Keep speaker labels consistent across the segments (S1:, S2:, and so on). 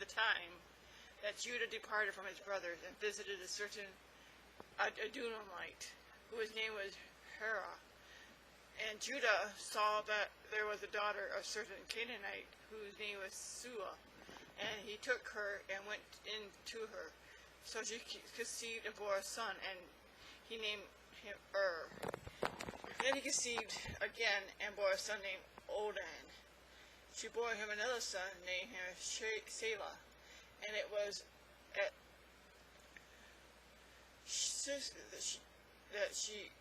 S1: time that Judah departed from his brothers and visited a certain Adullamite, whose name was Hirah. And Judah saw that there was a daughter of a certain Canaanite, whose name was Shua, and he took her and went in to her. So she conceived and bore a son, and he named him Then he conceived again and bore a son named Onan. She bore him another son named him Shelah, and it was at that she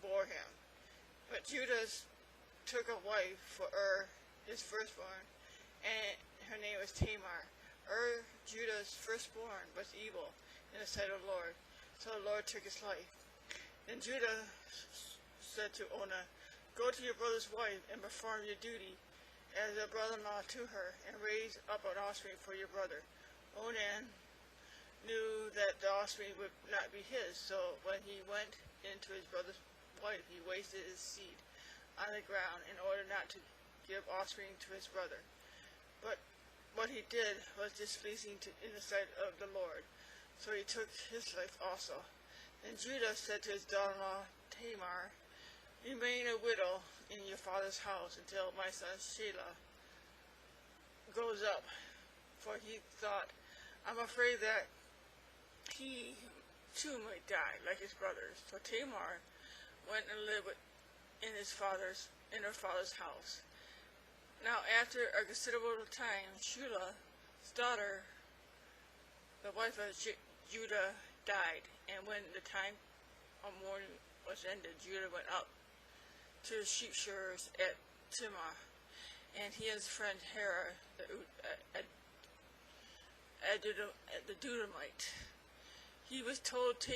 S1: bore him. But Judah took a wife for his firstborn, and her name was Tamar. Judah's firstborn, was evil in the sight of the Lord, so the Lord took his life. Then Judah said to Onan, "Go to your brother's wife and perform your duty as a brother-in-law to her, and raise up an offspring for your brother." Onan knew that the offspring would not be his, so when he went into his brother's wife, he wasted his seed on the ground in order not to give offspring to his brother. But what he did was displeasing in the sight of the Lord, so he took his life also. Then Judah said to his daughter-in-law Tamar, "Remain a widow in your father's house until my son Shelah goes up," for he thought, "I'm afraid that he too might die like his brothers." So Tamar went and lived in her father's house. Now after a considerable time, Shulah's daughter, the wife of Judah, died, and when the time of mourning was ended, Judah went up to the sheep shearers at Tamar, and he and his friend Hirah, the Adullamite. It was told to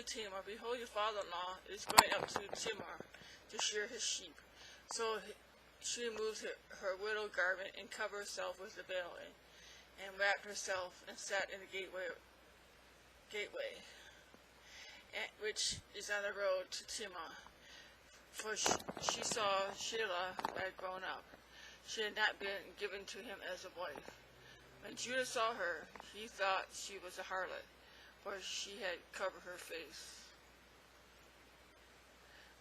S1: Tamar, "Behold, your father-in-law is going up to Tamar to shear his sheep." So she removed her widow garment and covered herself with the veil, and wrapped herself and sat in the gateway, which is on the road to Tamar. For she saw Shelah had grown up. She had not been given to him as a wife. When Judah saw her, he thought she was a harlot, for she had covered her face.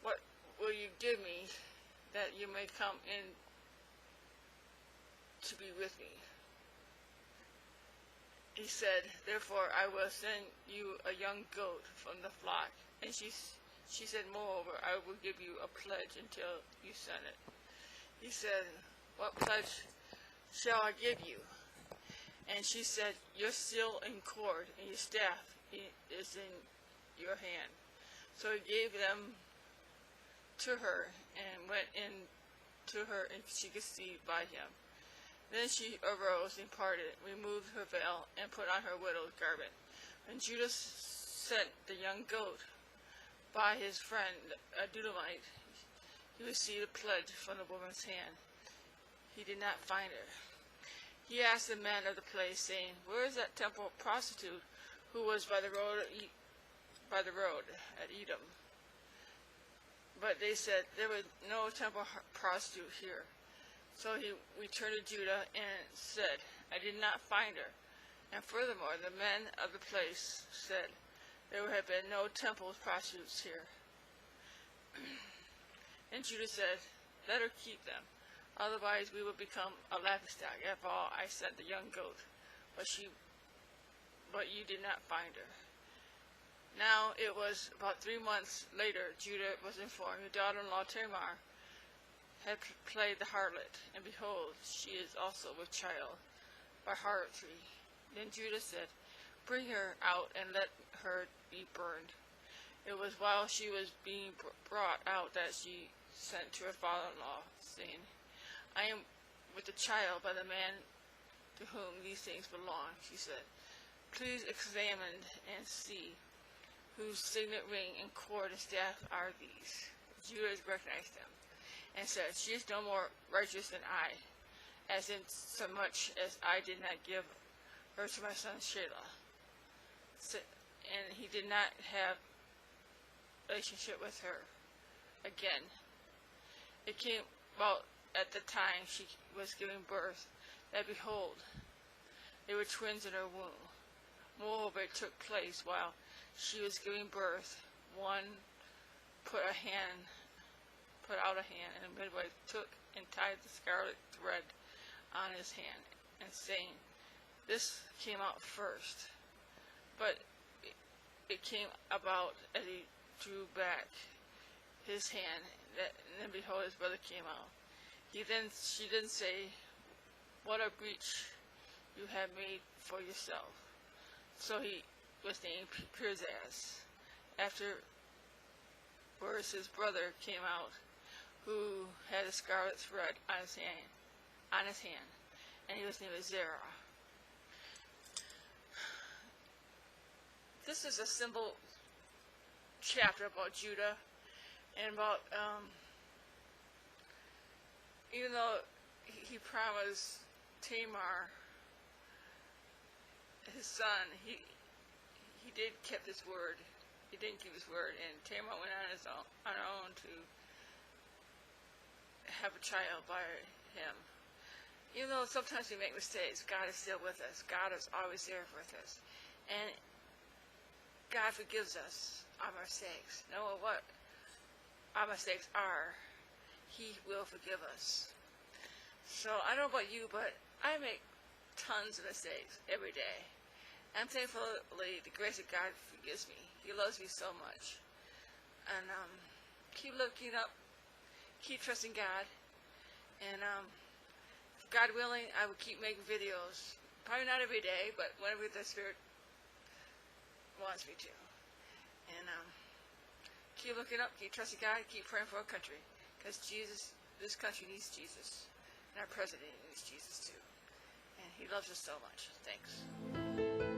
S1: "What will you give me that you may come in to be with me?" He said, "Therefore I will send you a young goat from the flock." And she said, "Moreover, I will give you a pledge until you send it." He said, "What pledge shall I give you?" And she said, "Your seal and cord and your staff is in your hand." So he gave them to her and went in to her, and she conceived by him. Then she arose and parted, removed her veil, and put on her widow's garment. When Judah sent the young goat by his friend Adullamite, he received a pledge from the woman's hand. He did not find her. He asked the men of the place, saying, "Where is that temple prostitute who was by the road at Edom?" But they said, "There was no temple prostitute here." So he returned to Judah and said, "I did not find her." And furthermore, the men of the place said, "There have been no temple prostitutes here." And Judah said, "Let her keep them. Otherwise we will become a laughingstock. After all, I sent the young goat, but you did not find her." Now it was about 3 months later, Judah was informed her daughter-in-law Tamar had played the harlot, and behold, she is also with child by harlotry. Then Judah said, "Bring her out and let her be burned." It was while she was being brought out that she sent to her father-in-law, saying, "I am with the child by the man to whom these things belong," she said. "Please examine and see whose signet ring and cord and staff are these." Judah recognized them and said, "She is no more righteous than I, as in so much as I did not give her to my son Shelah." And he did not have a relationship with her again. It came about at the time she was giving birth that behold, they were twins in her womb. Moreover, it took place while she was giving birth. One put out a hand, and the midwife took and tied the scarlet thread on his hand, and saying, "This came out first." But it came about as he drew back his hand, and then behold, his brother came out. She then say, "What a breach you have made for yourself." So he was named Perizaz. Afterwards, his brother came out, who had a scarlet thread on his hand, and he was named Zerah. This is a simple chapter about Judah, and about even though he promised Tamar his son, he did keep his word. He didn't keep his word, and Tamar went on her own to have a child by him. Even though sometimes we make mistakes, God is still with us. God is always there with us, and God forgives us our mistakes. No matter what our mistakes are, He will forgive us. So I don't know about you, but I make tons of mistakes every day. I'm thankfully the grace of God forgives me. He loves me so much. And keep looking up, keep trusting God, and God willing, I will keep making videos. Probably not every day, but whenever the Spirit wants me to. And keep looking up, keep trusting God, keep praying for our country, because this country needs Jesus, and our president needs Jesus too. And He loves us so much. Thanks.